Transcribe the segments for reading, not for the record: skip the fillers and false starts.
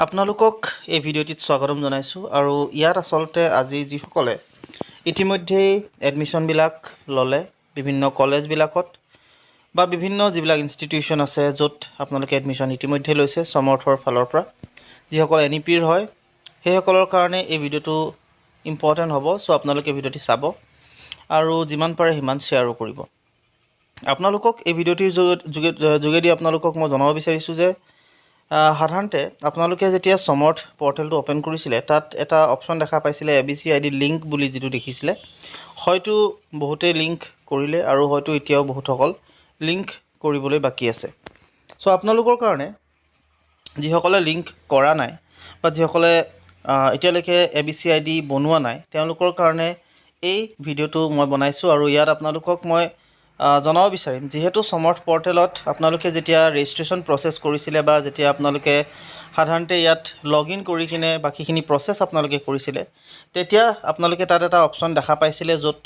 আপোনালোকক এই ভিডিঅ'টিত স্বাগতম জনাইছোঁ আৰু ইয়াত আচলতে আজি যিসকলে ইতিমধ্যেই এডমিশ্যনবিলাক ল'লে বিভিন্ন কলেজবিলাকত বা বিভিন্ন যিবিলাক ইনষ্টিটিউশ্যন আছে য'ত আপোনালোকে এডমিশ্যন ইতিমধ্যে লৈছে সমৰ্থৰ ফালৰ পৰা যিসকল NEPৰ হয় সেইসকলৰ কাৰণে এই ভিডিঅ'টো ইম্পৰ্টেণ্ট হ'ব। চ' আপোনালোকে ভিডিঅ'টি চাব আৰু যিমান পাৰে সিমান শ্বেয়াৰো কৰিব। আপোনালোকক এই ভিডিঅ'টিৰ যোগেদি আপোনালোকক মই জনাব বিচাৰিছোঁ যে সাধাৰণতে আপোনালোকে যেতিয়া সমৰ্থ পৰ্টেলটো অপেন কৰিছিলে তাত এটা অপশ্যন দেখা পাইছিলে ABCID লিংক বুলি যিটো দেখিছিলে, হয়তো বহুতেই লিংক কৰিলে আৰু হয়তো এতিয়াও বহুতসকল লিংক কৰিবলৈ বাকী আছে। চ' আপোনালোকৰ কাৰণে যিসকলে লিংক কৰা নাই বা যিসকলে এতিয়ালৈকে ABCID বনোৱা নাই তেওঁলোকৰ কাৰণে এই ভিডিঅ'টো মই বনাইছোঁ আৰু ইয়াত আপোনালোকক মই জনাব বিচাৰিম যিহেতু সমৰ্থ পৰ্টেলত আপোনালোকে যেতিয়া ৰেজিষ্ট্ৰেশ্যন প্ৰচেছ কৰিছিলে বা যেতিয়া আপোনালোকে সাধাৰণতে ইয়াত লগইন কৰি কিনে বাকীখিনি প্ৰচেছ আপোনালোকে কৰিছিলে তেতিয়া আপোনালোকে তাত এটা অপশ্যন দেখা পাইছিলে য'ত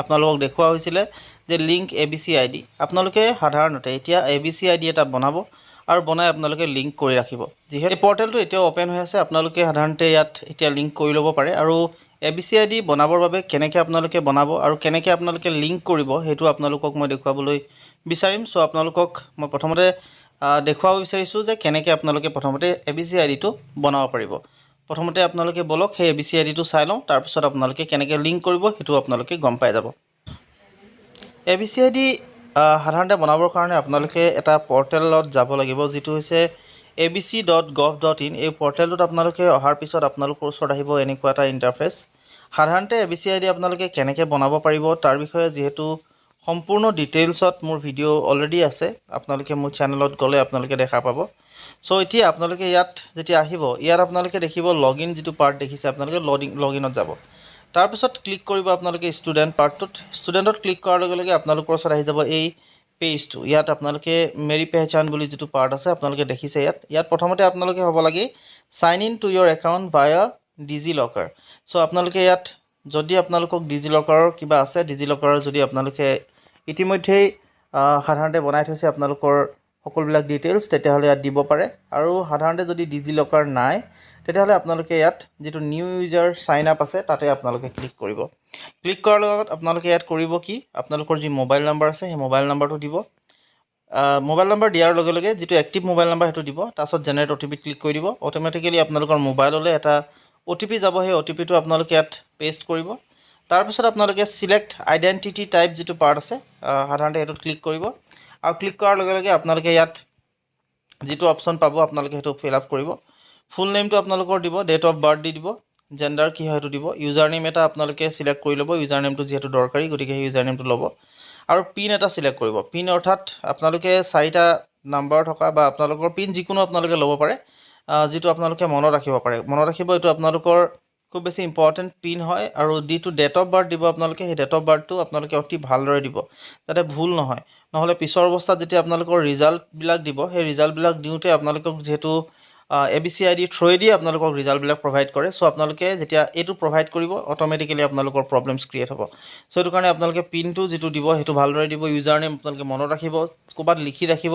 আপোনালোকক দেখুওৱা হৈছিলে যে লিংক ABCID। আপোনালোকে সাধাৰণতে এতিয়া ABCID এটা বনাব আৰু বনাই আপোনালোকে লিংক কৰি ৰাখিব। যিহেতু পৰ্টেলটো এতিয়াও অপেন হৈ আছে আপোনালোকে সাধাৰণতে ইয়াত এতিয়া লিংক কৰি ল'ব পাৰে আৰু ABCID বনাবৰ বাবে কেনেকৈ আপোনালোকে বনাব আৰু কেনেকৈ আপোনালোকে লিংক কৰিব সেইটো আপোনালোকক মই দেখুৱাবলৈ বিচাৰিম। চ' আপোনালোকক মই প্ৰথমতে দেখুৱাব বিচাৰিছোঁ যে কেনেকৈ আপোনালোকে প্ৰথমতে ABCIDটো বনাব পাৰিব। প্ৰথমতে আপোনালোকে বলক সেই ABCIDটো চাই লওঁ, তাৰপিছত আপোনালোকে কেনেকৈ লিংক কৰিব সেইটো আপোনালোকে গম পাই যাব। ABCID সাধাৰণতে বনাবৰ কাৰণে আপোনালোকে এটা পৰ্টেলত যাব লাগিব যিটো হৈছে abc.gov.in। এই পৰ্টেলটোত আপোনালোকে অহাৰ পিছত আপোনালোকৰ ওচৰত আহিব এনেকুৱা এটা ইণ্টাৰফেচ। সাধাৰণতে ABCID আপোনালোকে কেনেকৈ বনাব পাৰিব তাৰ বিষয়ে যিহেতু সম্পূৰ্ণ ডিটেইলছত মোৰ ভিডিঅ' অলৰেডি আছে, আপোনালোকে মোৰ চেনেলত গ'লে আপোনালোকে দেখা পাব। চ' এতিয়া আপোনালোকে ইয়াত যেতিয়া আহিব ইয়াত আপোনালোকে দেখিব লগইন যিটো পাৰ্ট দেখিছে আপোনালোকে লগইনত যাব। তাৰপিছত ক্লিক কৰিব আপোনালোকে ষ্টুডেণ্ট পাৰ্টটোত। ষ্টুডেণ্টত ক্লিক কৰাৰ লগে লগে আপোনালোকৰ ওচৰত আহি যাব এই পেজটো। ইয়াত আপোনালোকে মেৰি পেহচান বুলি যিটো পাৰ্ট আছে আপোনালোকে দেখিছে ইয়াত প্ৰথমতে আপোনালোকে হ'ব লাগে sign in to your account via DigiLocker. So' আপোনালোকে ইয়াত যদি আপোনালোকক ডিজিলকাৰৰ কিবা আছে, ডিজিলকাৰৰ যদি আপোনালোকে ইতিমধ্যেই সাধাৰণতে বনাই থৈছে আপোনালোকৰ সকলোবিলাক ডিটেইলছ তেতিয়াহ'লে ইয়াত দিব পাৰে। আৰু সাধাৰণতে যদি ডিজিলকাৰ নাই তেতিয়াহ'লে আপোনালোকে ইয়াত যিটো নিউ ইউজাৰ চাইন আপ আছে তাতে আপোনালোকে ক্লিক কৰিব। ক্লিক কৰাৰ লগত আপোনালোকে ইয়াত কৰিব কি, আপোনালোকৰ যি মোবাইল নাম্বাৰ আছে সেই মোবাইল নাম্বাৰটো দিব। মোবাইল নাম্বাৰ দিয়াৰ লগে লগে যিটো এক্টিভ মোবাইল নাম্বাৰ সেইটো দিব, তাৰপিছত জেনেৰেট OTP ক্লিক কৰি দিব। অট'মেটিকেলি আপোনালোকৰ মোবাইললৈ এটা OTP যাব, সেই OTPটো আপোনালোকে ইয়াত পেষ্ট কৰিব। তাৰপিছত আপোনালোকে চিলেক্ট আইডেণ্টিটি টাইপ যিটো পাৰ্ট আছে সাধাৰণতে সেইটোত ক্লিক কৰিব আৰু ক্লিক কৰাৰ লগে লগে আপোনালোকে ইয়াত যিটো অপশ্যন পাব আপোনালোকে সেইটো ফিল আপ কৰিব। ফুল নেমটো আপোনালোকৰ দিব, ডেট অফ বাৰ্থ দি দিব, জেণ্ডাৰ কি হয় সেইটো দিব, ইউজাৰ নেম এটা আপোনালোকে চিলেক্ট কৰি ল'ব। ইউজাৰ নেমটো যিহেতু দৰকাৰী গতিকে সেই ইউজাৰ নেমটো ল'ব আৰু পিন এটা চিলেক্ট কৰিব। পিন অৰ্থাৎ আপোনালোকে 4টা নাম্বাৰ থকা বা আপোনালোকৰ পিন যিকোনো আপোনালোকে ল'ব পাৰে যিটো আপোনালোকে মনত ৰাখিব পাৰে। মনত ৰাখিব এইটো আপোনালোকৰ খুব বেছি ইম্পৰ্টেণ্ট পিন হয় আৰু যিটো ডেট অফ বাৰ্থ দিব আপোনালোকে সেই ডেট অফ বাৰ্থটো আপোনালোকে অতি ভালদৰে দিব যাতে ভুল নহয়, নহ'লে পিছৰ অৱস্থাত যেতিয়া আপোনালোকৰ ৰিজাল্টবিলাক দিব সেই ৰিজাল্টবিলাক দিওঁতে আপোনালোকক যিহেতু ABCID থ্ৰুৱেদি আপোনালোকক ৰিজাল্টবিলাক প্ৰভাইড কৰে। চ' আপোনালোকে যেতিয়া এইটো প্ৰভাইড কৰিব অট'মেটিকেলি আপোনালোকৰ প্ৰব্লেমছ ক্ৰিয়েট হ'ব। চ' সেইটো কাৰণে আপোনালোকে পিনটো যিটো দিব সেইটো ভালদৰে দিব। ইউজাৰ নেম আপোনালোকে মনত ৰাখিব, ক'ৰবাত লিখি ৰাখিব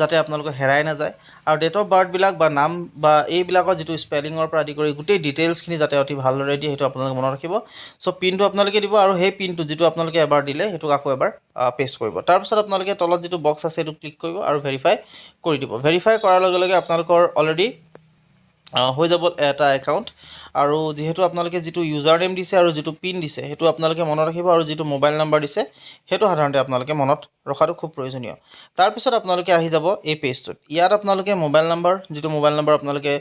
যাতে আপোনালোকৰ হেৰাই নাযায়। আৰু ডেট অফ বাৰ্থবিলাক বা নাম বা এইবিলাকৰ যিটো স্পেলিঙৰ পৰা আদি কৰি গোটেই ডিটেইলছখিনি যাতে অতি ভালদৰে দিয়ে সেইটো আপোনালোকে মনত ৰাখিব। চ' পিনটো আপোনালোকে দিব আৰু সেই পিনটো যিটো আপোনালোকে এবাৰ দিলে সেইটোক আকৌ এবাৰ পেষ্ট কৰিব। তাৰপিছত আপোনালোকে তলত যিটো বক্স আছে সেইটো ক্লিক কৰিব আৰু ভেৰিফাই কৰি দিব। ভেৰিফাই কৰাৰ লগে লগে আপোনালোকৰ অলৰেডি হৈ যাব এটা একাউণ্ট। আৰু যিহেতু আপোনালোকে যিটো ইউজাৰ নেম দিছে আৰু যিটো পিন দিছে সেইটো আপোনালোকে মনত ৰাখিব আৰু যিটো মোবাইল নাম্বাৰ দিছে সেইটো সাধাৰণতে আপোনালোকে মনত ৰখাটো খুব প্ৰয়োজনীয়। তাৰপিছত আপোনালোকে আহি যাব এই পেজটোত। ইয়াত আপোনালোকে মোবাইল নাম্বাৰ যিটো মোবাইল নাম্বাৰ আপোনালোকে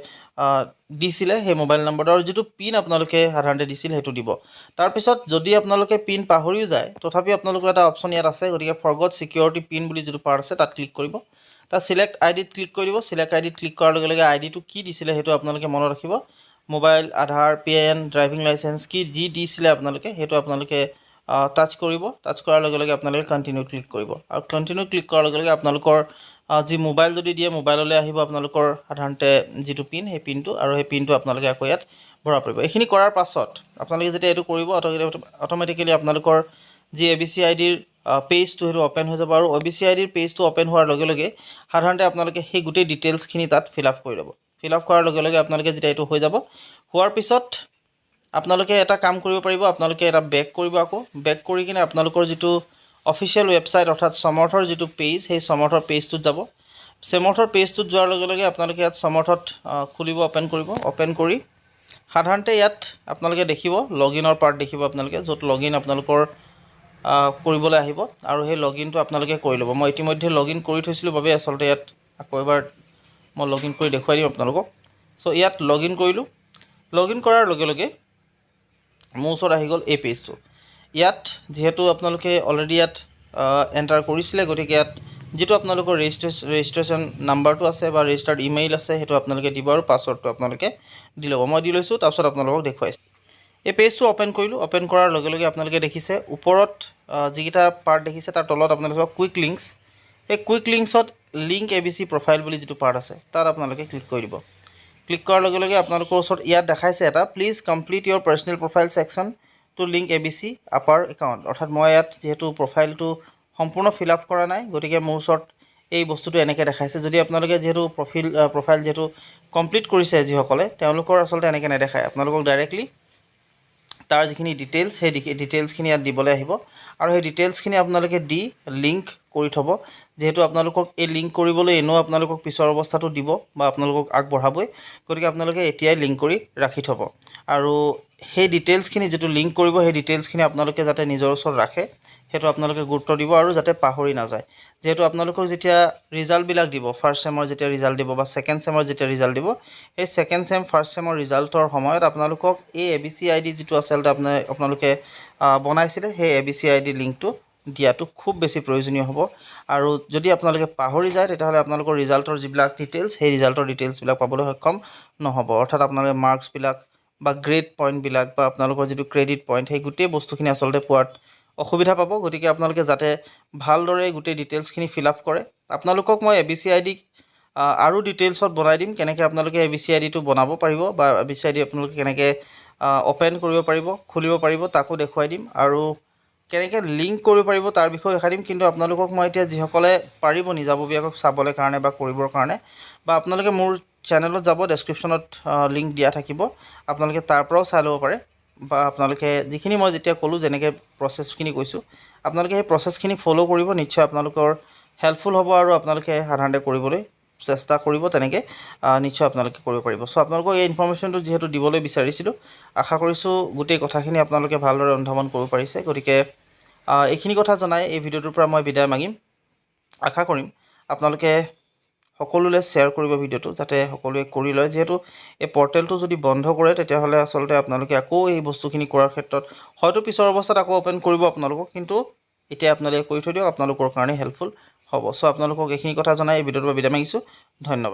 দিছিলে সেই মোবাইল নাম্বাৰটো আৰু যিটো পিন আপোনালোকে সাধাৰণতে দিছিল সেইটো দিব। তাৰপিছত যদি আপোনালোকে পিন পাহৰিও যায় তথাপিও আপোনালোকৰ এটা অপশ্যন ইয়াত আছে, গতিকে ফৰগট ছিকিউৰিটি পিন বুলি যিটো পাৰ্ট আছে তাত ক্লিক কৰিব। তাত চিলেক্ট আইডিত ক্লিক কৰি দিব। চিলেক্ট আইডিত ক্লিক কৰাৰ লগে লগে আইডিটো কি দিছিলে সেইটো আপোনালোকে মনত ৰাখিব। মোবাইল, আধাৰ, PN, ড্ৰাইভিং লাইচেঞ্চ কি যি দিছিলে আপোনালোকে সেইটো আপোনালোকে টাচ কৰিব। টাচ কৰাৰ লগে লগে আপোনালোকে কণ্টিনিউ ক্লিক কৰিব আৰু কণ্টিনিউ ক্লিক কৰাৰ লগে লগে আপোনালোকৰ যি মোবাইল যদি দিয়ে মোবাইললৈ আহিব আপোনালোকৰ সাধাৰণতে যিটো পিন সেই পিনটো আৰু সেই পিনটো আপোনালোকে আকৌ ইয়াত ভৰাব পাৰিব। এইখিনি কৰাৰ পাছত আপোনালোকে যেতিয়া এইটো কৰিব অট'মেটিকেলি আপোনালোকৰ যি ABCIDৰ পেজটো সেইটো অপেন হৈ যাব আৰু ABCIDৰ পেজটো অপেন হোৱাৰ লগে লগে সাধাৰণতে আপোনালোকে সেই গোটেই ডিটেইলছখিনি তাত ফিল আপ কৰি ল'ব। ফিল আপ কৰাৰ লগে লগে আপোনালোকে যেতিয়া এইটো হৈ যাব হোৱাৰ পিছত আপোনালোকে এটা কাম কৰিব পাৰিব আপোনালোকে এটা বেক কৰিব আকৌ বেক কৰি কিনে আপোনালোকৰ যিটো অফিচিয়েল ৱেবছাইট অৰ্থাৎ সমৰ্থৰ যিটো পেজ সেই সমৰ্থৰ পেজটোত যাব সমৰ্থৰ পেজটোত যোৱাৰ লগে লগে আপোনালোকে ইয়াত সমৰ্থত খুলিব ওপেন কৰিব ওপেন কৰি সাধাৰণতে ইয়াত আপোনালোকে দেখিব লগইনৰ পাৰ্ট দেখিব আপোনালোকে য'ত লগইন আপোনালোকৰ কৰিবলৈ আহিব আৰু সেই লগইনটো আপোনালোকে কৰি ল'ব মই ইতিমধ্যে লগইন কৰি থৈছিলোঁ বাবে আচলতে ইয়াত আকৌ এবাৰ মই লগইন কৰি দেখুৱাই দিম আপোনালোকক সো ইয়াত লগইন কৰিলোঁ লগইন কৰাৰ লগে লগে মোৰ ওচৰত আহি গ'ল এই পেজটো ইয়াত যেহেতু আপোনালোকে অলৰেডি ইয়াত এণ্টাৰ কৰিছিলে গতিকে ইয়াত যেটো আপোনালোকৰ ৰেজিষ্ট্ৰেচন নাম্বাৰটো আছে বা ৰেজিষ্টাৰ্ড ইমেইল আছে সেইটো আপোনালোকে দিব আৰু পাছৱৰ্ডটো আপোনালোকে দি ল'ব মই দি লৈছোঁ তাৰপিছত আপোনালোকক দেখুৱাইছোঁ এই পেজটো ওপেন কৰিলোঁ ওপেন কৰাৰ লগে লগে আপোনালোকে দেখিছে ওপৰত যিকেইটা পাৰ্ট দেখিছে তাৰ তলত আপোনালোকক কুইক লিংকছ এই কুইক লিংকছত লিংক ABC প্ৰফাইল বুলি যিটো পাৰ্ট আছে তাত আপোনালোকে ক্লিক কৰি দিব ক্লিক কৰাৰ লগে লগে আপোনালোকৰ ওচৰত ইয়াত দেখাইছে এটা please complete your personal profile section to link ABC APAAR account অৰ্থাৎ মই ইয়াত যেহেতু প্ৰফাইলটো সম্পূৰ্ণ ফিল আপ কৰা নাই গতিকে মোৰ ওচৰত এই বস্তুটো এনেকৈ দেখাইছে যদি আপোনালোকে যেহেতু প্ৰফাইল যেহেতু কমপ্লিট কৰিছে যিসকলে তেওঁলোকৰ আচলতে এনেকৈ নেদেখায় আপোনালোকক ডাইৰেক্টলি তাৰ যিখিনি ডিটেইলছ সেই ডিটেইলছখিনি ইয়াত দিবলৈ আহিব আৰু সেই ডিটেইলছখিনি আপোনালোকে দি লিংক কৰি থ'ব যেহেতু আপোনালোকক এই লিংক কৰিবলৈ এনেও আপোনালোকক পিছৰ অৱস্থাটো দিব বা আপোনালোকক আগবঢ়াবই গতিকে আপোনালোকে এতিয়াই লিংক কৰি ৰাখি থ'ব আৰু সেই ডিটেইলছখিনি যেটো লিংক কৰিব সেই ডিটেইলছখিনি আপোনালোকে যাতে নিজৰ ওচৰত ৰাখে সেইটো আপোনালোকে গুৰুত্ব দিব আৰু যাতে পাহৰি নাযায় যেহেতু আপোনালোকক যেতিয়া ৰিজাল্টবিলাক দিব ফাৰ্ষ্ট চেমৰ যেতিয়া ৰিজাল্ট দিব বা ছেকেণ্ড চেমৰ যেতিয়া ৰিজাল্ট দিব এই ছেকেণ্ড চেম ফাৰ্ষ্ট চেমৰ ৰিজাল্টৰ সময়ত আপোনালোকক এই ABC ID যিটো আচলতে আপোনালোকে বনাইছিলে সেই ABC ID লিংকটো দিয়াটো খুব বেছি প্ৰয়োজনীয় হ'ব আৰু যদি আপোনালোকে পাহৰি যায় তেতিয়াহ'লে আপোনালোকৰ ৰিজাল্টৰ যিবিলাক ডিটেইলছ সেই ৰিজাল্টৰ ডিটেইলছবিলাক পাবলৈ সক্ষম নহ'ব অৰ্থাৎ আপোনালোকে মাৰ্কছবিলাক বা গ্ৰেড পইণ্টবিলাক বা আপোনালোকৰ যিটো ক্ৰেডিট পইণ্ট সেই গোটেই বস্তুখিনি আচলতে পোৱাত অসুবিধা পাব গতিকে আপোনালোকে যাতে ভালদৰে গোটেই ডিটেইলছখিনি ফিল আপ কৰে আপোনালোকক মই ABC ID আৰু ডিটেইলছত বনাই দিম কেনেকৈ আপোনালোকে ABC IDটো বনাব পাৰিব বা ABC ID আপোনালোকে কেনেকৈ ওপেন কৰিব পাৰিব খুলিব পাৰিব তাকো দেখুৱাই দিম আৰু কেনেকৈ লিংক কৰিব পাৰিব তাৰ বিষয়ে দেখাই দিম কিন্তু আপোনালোকক মই এতিয়া যিসকলে পাৰিব নিজাববীয়াকৈ চাবলৈ কাৰণে বা কৰিবৰ কাৰণে বা আপোনালোকে মোৰ চেনেলত যাব ডেছক্ৰিপশ্যনত লিংক দিয়া থাকিব আপোনালোকে তাৰ পৰাও চাই ল'ব পাৰে বা আপোনালোকে যিখিনি মই যেতিয়া ক'লোঁ যেনেকৈ প্ৰচেছখিনি কৈছোঁ আপোনালোকে সেই প্ৰচেছখিনি ফ'ল' কৰিব নিশ্চয় আপোনালোকৰ হেল্পফুল হ'ব আৰু আপোনালোকে সাধাৰণতে কৰিবলৈ চেষ্টা কৰিব তেনেকৈ নিশ্চয় আপোনালোকে কৰিব পাৰিব সো আপোনালোকক এই ইনফৰমেশ্যনটো যিহেতু দিবলৈ বিচাৰিছিলোঁ আশা কৰিছোঁ গোটেই কথাখিনি আপোনালোকে ভালদৰে অনুধাৱন কৰিব পাৰিছে গতিকে এইখিনি কথা জনাই এই ভিডিঅ'টোৰ পৰা মই বিদায় মাগিম আশা কৰিম আপোনালোকে সকলোলৈ শ্বেয়াৰ কৰিব ভিডিঅ'টো যাতে সকলোৱে কৰি লয় যেহেতু এই পৰ্টেলটো যদি বন্ধ কৰে তেতিয়াহ'লে আচলতে আপোনালোকে আকৌ এই বস্তুখিনি কৰাৰ ক্ষেত্ৰত হয়তো পিছৰ অৱস্থাত আকৌ ওপেন কৰিব আপোনালোকক কিন্তু এতিয়া আপোনালোকে কৰি থৈ দিয়ক আপোনালোকৰ কাৰণে হেল্পফুল হ'ব সো আপোনালোকক এইখিনি কথা জনাই এই ভিডিঅ'টোৰ পৰা বিদায় মাগিছোঁ ধন্যবাদ